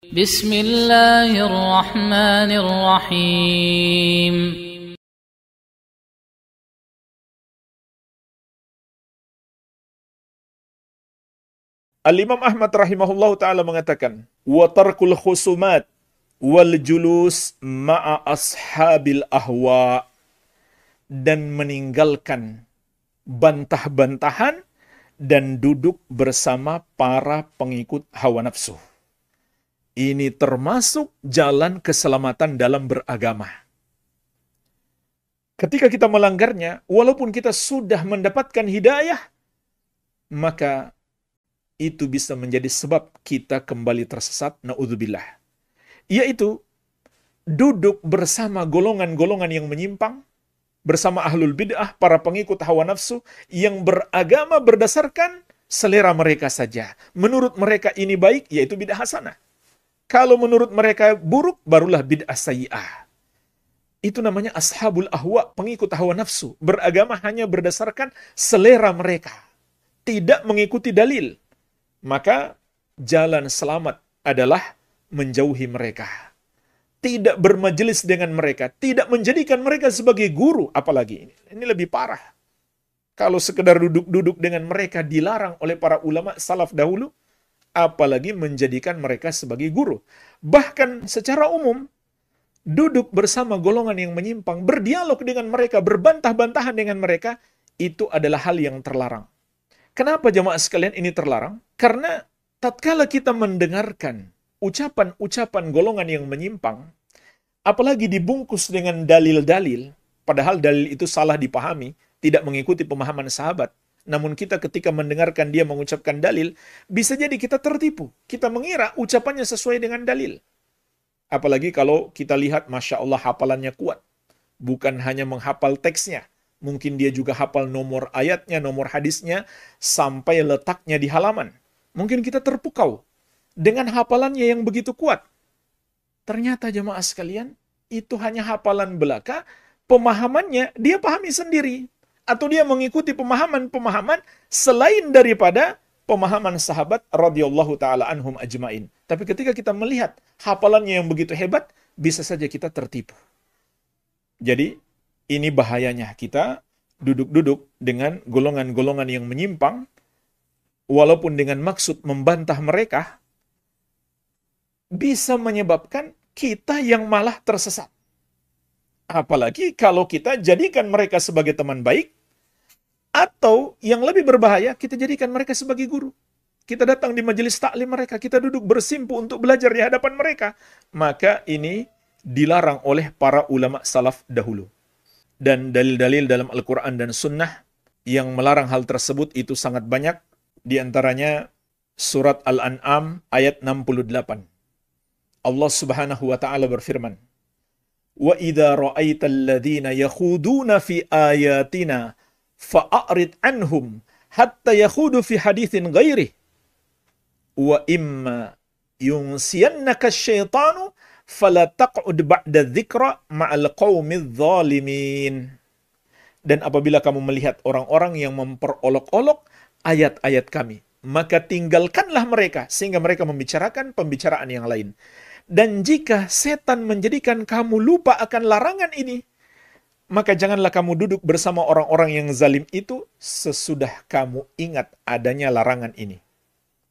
بسم الله الرحمن الرحيم Al-Imam Ahmad rahimahullah ta'ala mengatakan, wa tarkul khusumat wal julus ma'a ashabil ahwa, dan meninggalkan bantah-bantahan dan duduk bersama para pengikut hawa nafsu. Ini termasuk jalan keselamatan dalam beragama. Ketika kita melanggarnya, walaupun kita sudah mendapatkan hidayah, maka itu bisa menjadi sebab kita kembali tersesat, na'udzubillah. Yaitu, duduk bersama golongan-golongan yang menyimpang, bersama ahlul bid'ah, para pengikut hawa nafsu, yang beragama berdasarkan selera mereka saja. Menurut mereka ini baik, yaitu bid'ah hasanah. Kalau menurut mereka buruk, barulah bid'ah sayyi'ah. Itu namanya ashabul ahwa, pengikut hawa nafsu. Beragama hanya berdasarkan selera mereka. Tidak mengikuti dalil. Maka jalan selamat adalah menjauhi mereka. Tidak bermajelis dengan mereka. Tidak menjadikan mereka sebagai guru. Apalagi ini. Ini lebih parah. Kalau sekedar duduk-duduk dengan mereka dilarang oleh para ulama salaf dahulu, apalagi menjadikan mereka sebagai guru. Bahkan secara umum, duduk bersama golongan yang menyimpang, berdialog dengan mereka, berbantah-bantahan dengan mereka, itu adalah hal yang terlarang. Kenapa jemaah sekalian ini terlarang? Karena tatkala kita mendengarkan ucapan-ucapan golongan yang menyimpang, apalagi dibungkus dengan dalil-dalil, padahal dalil itu salah dipahami, tidak mengikuti pemahaman sahabat. Namun kita ketika mendengarkan dia mengucapkan dalil, bisa jadi kita tertipu. Kita mengira ucapannya sesuai dengan dalil. Apalagi kalau kita lihat, Masya Allah, hafalannya kuat. Bukan hanya menghafal teksnya, mungkin dia juga hafal nomor ayatnya, nomor hadisnya, sampai letaknya di halaman. Mungkin kita terpukau dengan hafalannya yang begitu kuat. Ternyata jemaah sekalian, itu hanya hafalan belaka, pemahamannya dia pahami sendiri. Atau dia mengikuti pemahaman-pemahaman selain daripada pemahaman sahabat radhiyallahu ta'ala anhum ajmain. Tapi ketika kita melihat hafalannya yang begitu hebat, bisa saja kita tertipu. Jadi, ini bahayanya kita duduk-duduk dengan golongan-golongan yang menyimpang, walaupun dengan maksud membantah mereka, bisa menyebabkan kita yang malah tersesat. Apalagi kalau kita jadikan mereka sebagai teman baik, atau yang lebih berbahaya, kita jadikan mereka sebagai guru. Kita datang di majelis taklim mereka, kita duduk bersimpu untuk belajar di hadapan mereka. Maka ini dilarang oleh para ulama salaf dahulu. Dan dalil-dalil dalam Al-Quran dan Sunnah yang melarang hal tersebut itu sangat banyak. Di antaranya surat Al-An'am ayat 68. Allah subhanahu wa ta'ala berfirman, wa idza ra'aital ladzina yakhuduna fi ayatina fa'arid anhum hatta yakhudu fi haditsin ghairi wa imma yunsiyannaka asyaitanu fala taq'ud ba'da dzikra ma'al qaumidz zalimin. Dan apabila kamu melihat orang-orang yang memperolok-olok ayat-ayat kami, maka tinggalkanlah mereka sehingga mereka membicarakan pembicaraan yang lain. Dan jika setan menjadikan kamu lupa akan larangan ini, maka janganlah kamu duduk bersama orang-orang yang zalim itu sesudah kamu ingat adanya larangan ini.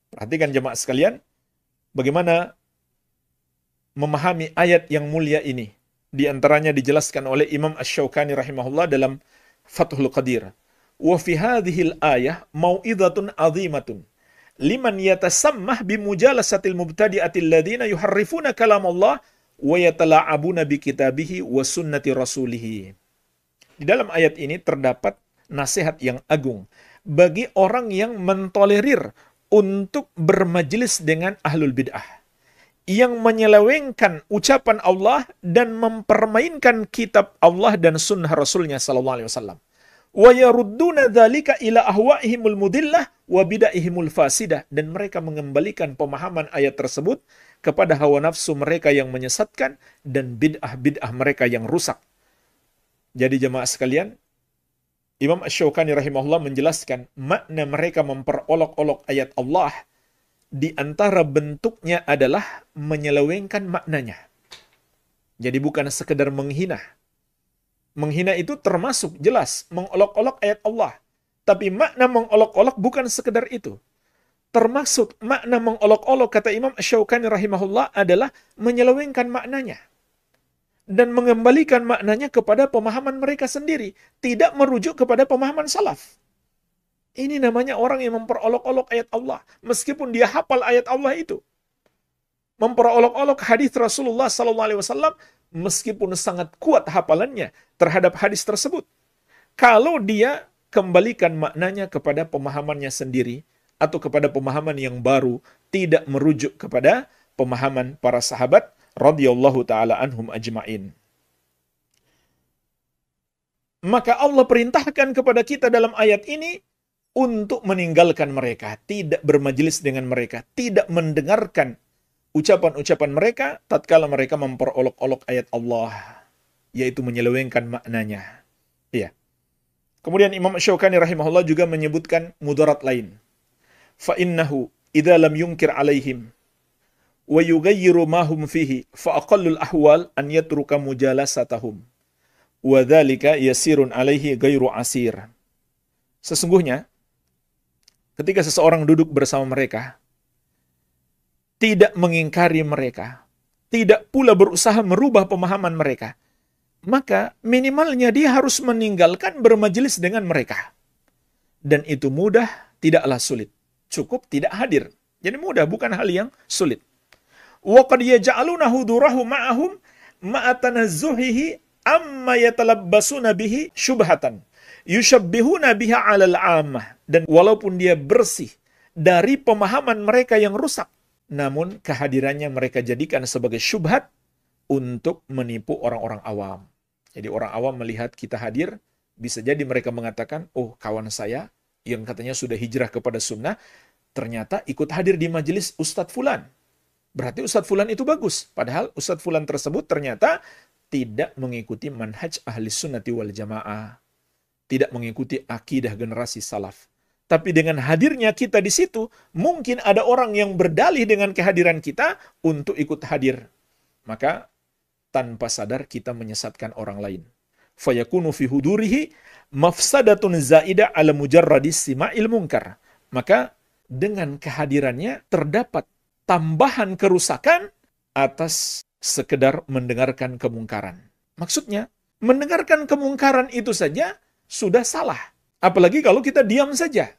Perhatikan jemaah sekalian, bagaimana memahami ayat yang mulia ini. Di antaranya dijelaskan oleh Imam Asy-Syaukani rahimahullah dalam Fathul Qadir. Wa fi hadhil ayah mau'izatun 'azimatun liman yatasammah bimujalasatil mubtadi'atil ladzina yuharrifuna kalam Allah wa yatala'abuna bi kitabihi wa sunnati rasulih. Di dalam ayat ini terdapat nasihat yang agung bagi orang yang mentolerir untuk bermajelis dengan ahlul bid'ah, yang menyelewengkan ucapan Allah dan mempermainkan kitab Allah dan sunnah Rasulnya sallallahu alaihi wasallam. Wa yarudduna dzalika ila ahwa'ihimul mudillah wa bid'ahimul fasidah, dan mereka mengembalikan pemahaman ayat tersebut kepada hawa nafsu mereka yang menyesatkan dan bid'ah-bid'ah mereka yang rusak. Jadi jemaah sekalian, Imam Asy-Syaukani rahimahullah menjelaskan makna mereka memperolok-olok ayat Allah di antara bentuknya adalah menyelewengkan maknanya. Jadi bukan sekedar menghina. Menghina itu termasuk jelas mengolok-olok ayat Allah. Tapi makna mengolok-olok bukan sekedar itu. Termasuk makna mengolok-olok, kata Imam Asy-Syaukani rahimahullah, adalah menyelewengkan maknanya. Dan mengembalikan maknanya kepada pemahaman mereka sendiri. Tidak merujuk kepada pemahaman salaf. Ini namanya orang yang memperolok-olok ayat Allah. Meskipun dia hafal ayat Allah itu. Memperolok-olok hadis Rasulullah SAW, meskipun sangat kuat hafalannya terhadap hadis tersebut. Kalau dia kembalikan maknanya kepada pemahamannya sendiri, atau kepada pemahaman yang baru, tidak merujuk kepada pemahaman para sahabat radhiyallahu taala anhum ajma'in. Maka Allah perintahkan kepada kita dalam ayat ini untuk meninggalkan mereka, tidak bermajelis dengan mereka, tidak mendengarkan ucapan-ucapan mereka tatkala mereka memperolok-olok ayat Allah, yaitu menyelewengkan maknanya. Iya. Kemudian Imam Asy-Syaukani rahimahullah juga menyebutkan mudarat lain. فَإِنَّهُ إِذَا لَمْ يُنْكِرْ عَلَيْهِمْ وَيُغَيِّرُ مَا هُمْ فِيهِ فَأَقَلُّ الْأَحْوَالِ أَنْ يَتْرُكَ مُجَالَسَتَهُمْ وَذَلِكَ يَسِيرٌ عَلَيْهِ غَيْرُ عَسِيرٌ. Sesungguhnya, ketika seseorang duduk bersama mereka, tidak mengingkari mereka, tidak pula berusaha merubah pemahaman mereka, maka minimalnya dia harus meninggalkan bermajelis dengan mereka. Dan itu mudah, tidaklah sulit. Cukup tidak hadir. Jadi mudah, bukan hal yang sulit. Wa qad yaj'aluna hudurahu ma'ahum ma'atanazzuhihi amma yatalabbasuna bihi syubhatan yushabbihuna biha 'alal 'ammah. Dan walaupun dia bersih dari pemahaman mereka yang rusak, namun kehadirannya mereka jadikan sebagai syubhat untuk menipu orang-orang awam. Jadi orang awam melihat kita hadir, bisa jadi mereka mengatakan, oh kawan saya yang katanya sudah hijrah kepada sunnah, ternyata ikut hadir di majelis Ustadz Fulan. Berarti Ustadz Fulan itu bagus. Padahal Ustadz Fulan tersebut ternyata tidak mengikuti manhaj ahli sunnati wal jamaah. Tidak mengikuti akidah generasi salaf. Tapi dengan hadirnya kita di situ, mungkin ada orang yang berdalih dengan kehadiran kita untuk ikut hadir. Maka tanpa sadar kita menyesatkan orang lain. Fayakunu fi hudurihi mafsadatun zaidah ala mujarradis sima'il munkar. Maka dengan kehadirannya terdapat tambahan kerusakan atas sekedar mendengarkan kemungkaran. Maksudnya, mendengarkan kemungkaran itu saja sudah salah. Apalagi kalau kita diam saja.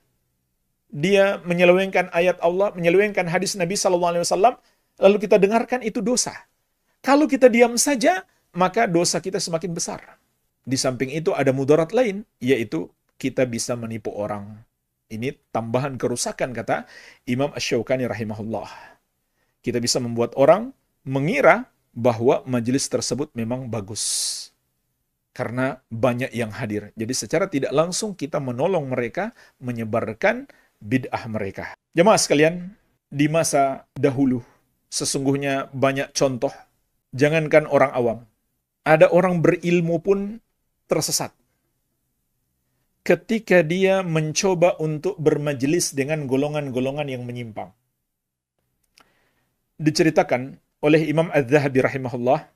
Dia menyelewengkan ayat Allah, menyelewengkan hadis Nabi SAW, lalu kita dengarkan, itu dosa. Kalau kita diam saja, maka dosa kita semakin besar. Di samping itu ada mudarat lain, yaitu kita bisa menipu orang. Ini tambahan kerusakan, kata Imam Asy-Syaukani rahimahullah. Kita bisa membuat orang mengira bahwa majelis tersebut memang bagus. Karena banyak yang hadir. Jadi secara tidak langsung kita menolong mereka menyebarkan bid'ah mereka. Jemaah sekalian, di masa dahulu, sesungguhnya banyak contoh. Jangankan orang awam. Ada orang berilmu pun tersesat. Ketika dia mencoba untuk bermajelis dengan golongan-golongan yang menyimpang. Diceritakan oleh Imam Az-Zahabi rahimahullah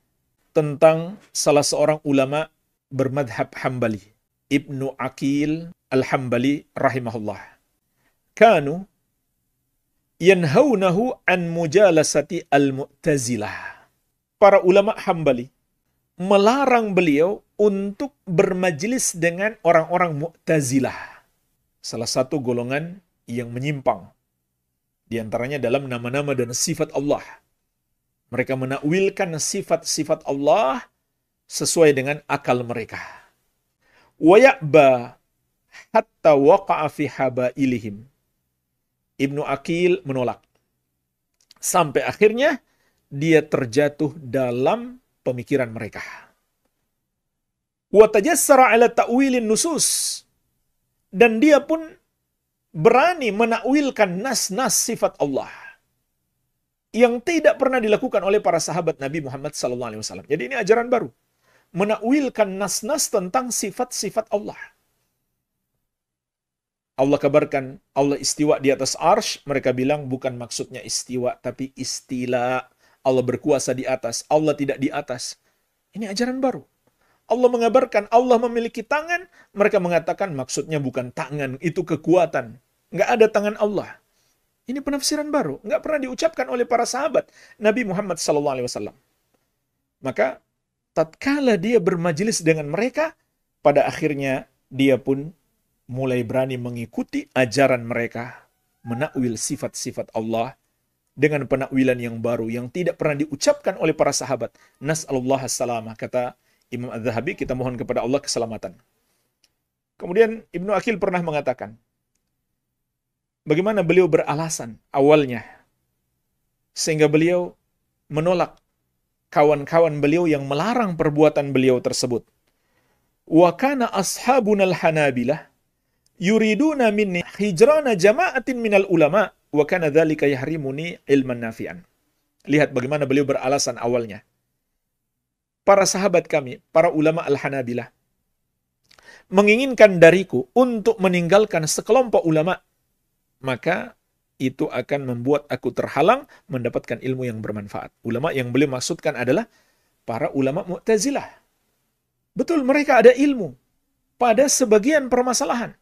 tentang salah seorang ulama bermadhab Hambali, Ibnu Aqil Al-Hambali rahimahullah. Kanu yanhaunahu an mujalasati al-Mu'tazilah. Para ulama Hambali melarang beliau untuk bermajelis dengan orang-orang Mu'tazilah. Salah satu golongan yang menyimpang. Di antaranya dalam nama-nama dan sifat Allah. Mereka menakwilkan sifat-sifat Allah sesuai dengan akal mereka. Wa ya'ba hatta waqa'a fi habailihim. Ibnu Aqil menolak. Sampai akhirnya dia terjatuh dalam pemikiran mereka. Wa tajassara ala ta'wilin nusus. Dan dia pun berani menakwilkan nas-nas sifat Allah yang tidak pernah dilakukan oleh para sahabat Nabi Muhammad SAW. Jadi ini ajaran baru. Menakwilkan nas-nas tentang sifat-sifat Allah. Allah kabarkan Allah istiwa di atas arsy, mereka bilang bukan maksudnya istiwa, tapi istila. Allah berkuasa di atas, Allah tidak di atas. Ini ajaran baru. Allah mengabarkan Allah memiliki tangan, mereka mengatakan maksudnya bukan tangan, itu kekuatan. Nggak ada tangan Allah. Ini penafsiran baru, nggak pernah diucapkan oleh para sahabat Nabi Muhammad SAW. Maka tatkala dia bermajelis dengan mereka, pada akhirnya dia pun mulai berani mengikuti ajaran mereka, menakwil sifat-sifat Allah dengan penakwilan yang baru yang tidak pernah diucapkan oleh para sahabat. Nas'alullah as-salamah, kata Imam Az-Zahabi, kita mohon kepada Allah keselamatan. Kemudian Ibnu Aqil pernah mengatakan, bagaimana beliau beralasan awalnya, sehingga beliau menolak kawan-kawan beliau yang melarang perbuatan beliau tersebut. Wa kana ashabunal hanabilah yuriduna minni hijrana jama'atin minal ulama wa kana dzalika yahrimuni ilman nafi'an. Lihat bagaimana beliau beralasan awalnya. Para sahabat kami, para ulama al-Hanabilah, menginginkan dariku untuk meninggalkan sekelompok ulama, maka itu akan membuat aku terhalang mendapatkan ilmu yang bermanfaat. Ulama yang beliau maksudkan adalah para ulama Mu'tazilah. Betul, mereka ada ilmu pada sebagian permasalahan.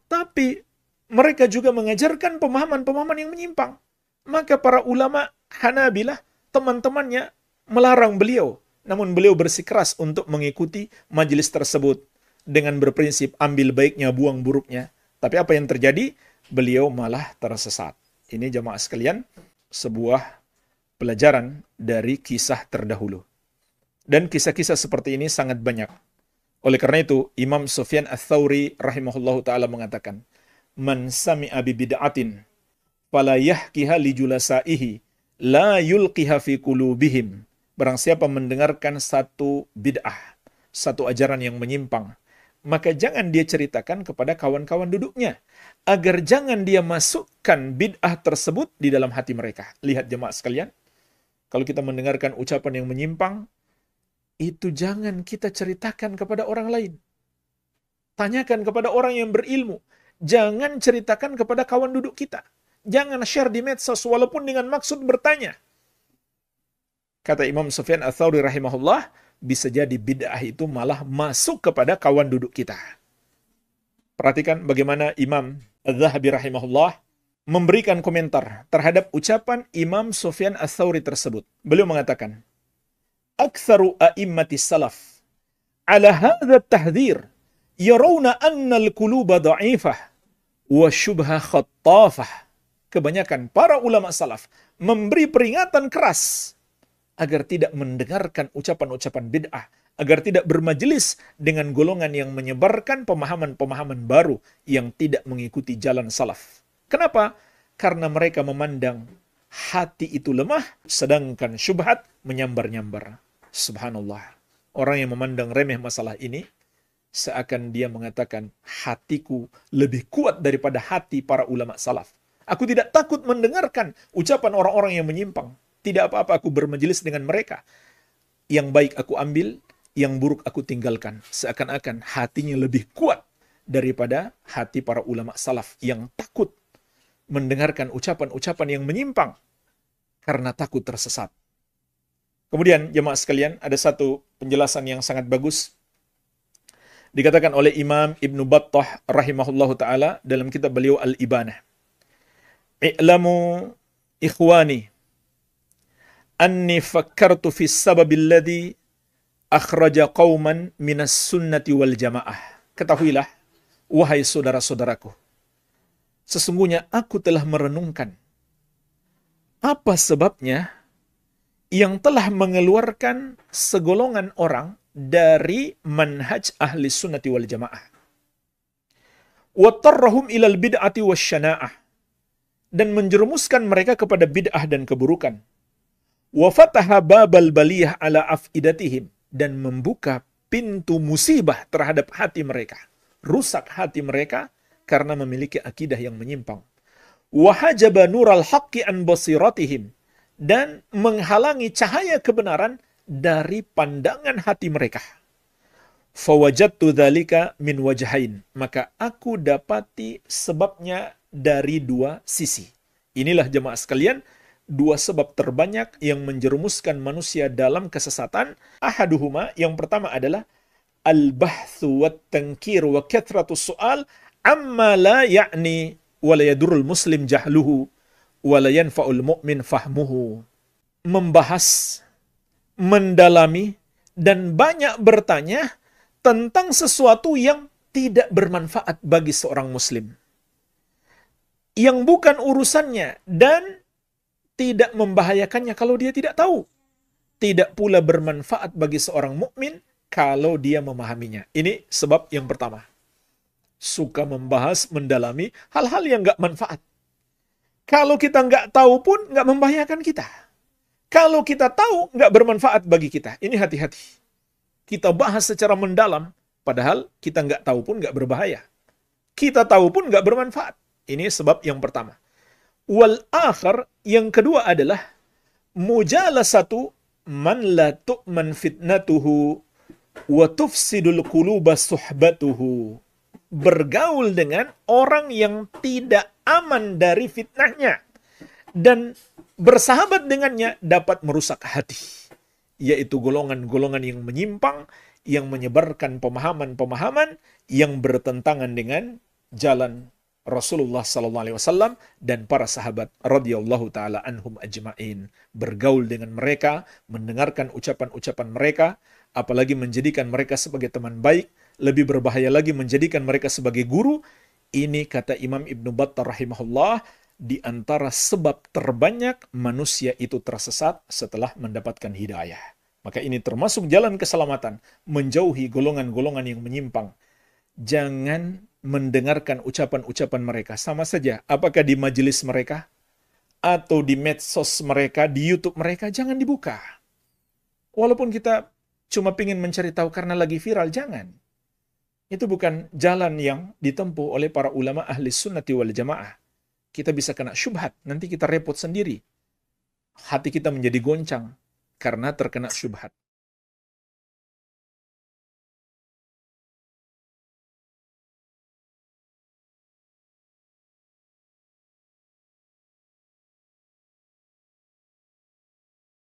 Tapi mereka juga mengajarkan pemahaman-pemahaman yang menyimpang. Maka para ulama Hanabilah, teman-temannya melarang beliau. Namun beliau bersikeras untuk mengikuti majelis tersebut dengan berprinsip ambil baiknya, buang buruknya. Tapi apa yang terjadi? Beliau malah tersesat. Ini jamaah sekalian, sebuah pelajaran dari kisah terdahulu. Dan kisah-kisah seperti ini sangat banyak. Oleh karena itu, Imam Sufyan Ats-Tsauri rahimahullahu ta'ala mengatakan, Man sami'a bi bid'atin, fala yahkiha li julasaihi, la yulqiha fi qulubihim. Barang siapa mendengarkan satu bid'ah, satu ajaran yang menyimpang, maka jangan dia ceritakan kepada kawan-kawan duduknya, agar jangan dia masukkan bid'ah tersebut di dalam hati mereka. Lihat jemaah sekalian, kalau kita mendengarkan ucapan yang menyimpang, itu jangan kita ceritakan kepada orang lain. Tanyakan kepada orang yang berilmu. Jangan ceritakan kepada kawan duduk kita. Jangan share di medsos walaupun dengan maksud bertanya. Kata Imam Sufyan Ats-Tsauri rahimahullah, bisa jadi bid'ah itu malah masuk kepada kawan duduk kita. Perhatikan bagaimana Imam Az-Zahabi rahimahullah memberikan komentar terhadap ucapan Imam Sufyan Ats-Tsauri tersebut. Beliau mengatakan, Aktsaru a'immatis salaf ala hadha at-tahdhir yarawna anna al-quluba dha'ifah wa syubha khattafah. Kebanyakan para ulama salaf memberi peringatan keras agar tidak mendengarkan ucapan-ucapan bid'ah, agar tidak bermajelis dengan golongan yang menyebarkan pemahaman-pemahaman baru yang tidak mengikuti jalan salaf. Kenapa? Karena mereka memandang hati itu lemah, sedangkan syubhat menyambar-nyambar. Subhanallah. Orang yang memandang remeh masalah ini, seakan dia mengatakan, hatiku lebih kuat daripada hati para ulama salaf. Aku tidak takut mendengarkan ucapan orang-orang yang menyimpang. Tidak apa-apa aku bermajelis dengan mereka. Yang baik aku ambil, yang buruk aku tinggalkan. Seakan-akan hatinya lebih kuat daripada hati para ulama salaf yang takut mendengarkan ucapan-ucapan yang menyimpang karena takut tersesat. Kemudian jemaah sekalian, ada satu penjelasan yang sangat bagus dikatakan oleh Imam Ibnu Battah rahimahullahu taala dalam kitab beliau Al-Ibanah. I'lamu ikhwani anni fakkartu fi sababil ladzi akhraja qauman minas sunnati wal jamaah. Ketahuilah wahai saudara-saudaraku, sesungguhnya aku telah merenungkan apa sebabnya yang telah mengeluarkan segolongan orang dari manhaj ahli sunnati wal jamaah. Wattarrahum ilal bid'ati wasyana'ah. Dan menjerumuskan mereka kepada bid'ah dan keburukan. Wafataha babal baliyah ala afidatihim. Dan membuka pintu musibah terhadap hati mereka. Rusak hati mereka karena memiliki akidah yang menyimpang. Wahajaba nural haqqi an basiratihim. Dan menghalangi cahaya kebenaran dari pandangan hati mereka. Fawajadtu dzalika min wajhain. Maka aku dapati sebabnya dari dua sisi. Inilah jemaah sekalian, dua sebab terbanyak yang menjerumuskan manusia dalam kesesatan. Ahaduhuma, yang pertama adalah al-bahthu wat-tankir wa kathratus su'al amma la ya'ni wa la yadurul muslim jahluhu wa la yanfa'ul mu'min fahmuhu. Membahas, mendalami, dan banyak bertanya tentang sesuatu yang tidak bermanfaat bagi seorang muslim, yang bukan urusannya, dan tidak membahayakannya kalau dia tidak tahu. Tidak pula bermanfaat bagi seorang mukmin kalau dia memahaminya. Ini sebab yang pertama. Suka membahas, mendalami hal-hal yang nggak manfaat. Kalau kita nggak tahu pun nggak membahayakan kita. Kalau kita tahu nggak bermanfaat bagi kita. Ini hati-hati. Kita bahas secara mendalam, padahal kita nggak tahu pun nggak berbahaya. Kita tahu pun nggak bermanfaat. Ini sebab yang pertama. Wal akhar, yang kedua adalah mujalasatu man la tu'man fitnatuhu wa tufsidul quluba suhbatuhu. Bergaul dengan orang yang tidak aman dari fitnahnya dan bersahabat dengannya dapat merusak hati, yaitu golongan-golongan yang menyimpang, yang menyebarkan pemahaman-pemahaman yang bertentangan dengan jalan Rasulullah SAW dan para sahabat radhiyallahu taala anhum ajma'in. Bergaul dengan mereka, mendengarkan ucapan-ucapan mereka, apalagi menjadikan mereka sebagai teman baik, lebih berbahaya lagi menjadikan mereka sebagai guru. Ini kata Imam Ibnu Battal rahimahullah, di antara sebab terbanyak manusia itu tersesat setelah mendapatkan hidayah. Maka ini termasuk jalan keselamatan, menjauhi golongan-golongan yang menyimpang. Jangan mendengarkan ucapan-ucapan mereka. Sama saja, apakah di majelis mereka, atau di medsos mereka, di YouTube mereka, jangan dibuka. Walaupun kita cuma ingin mencari tahu karena lagi viral, jangan. Itu bukan jalan yang ditempuh oleh para ulama ahli sunnati wal jamaah. Kita bisa kena syubhat, nanti kita repot sendiri. Hati kita menjadi goncang karena terkena syubhat.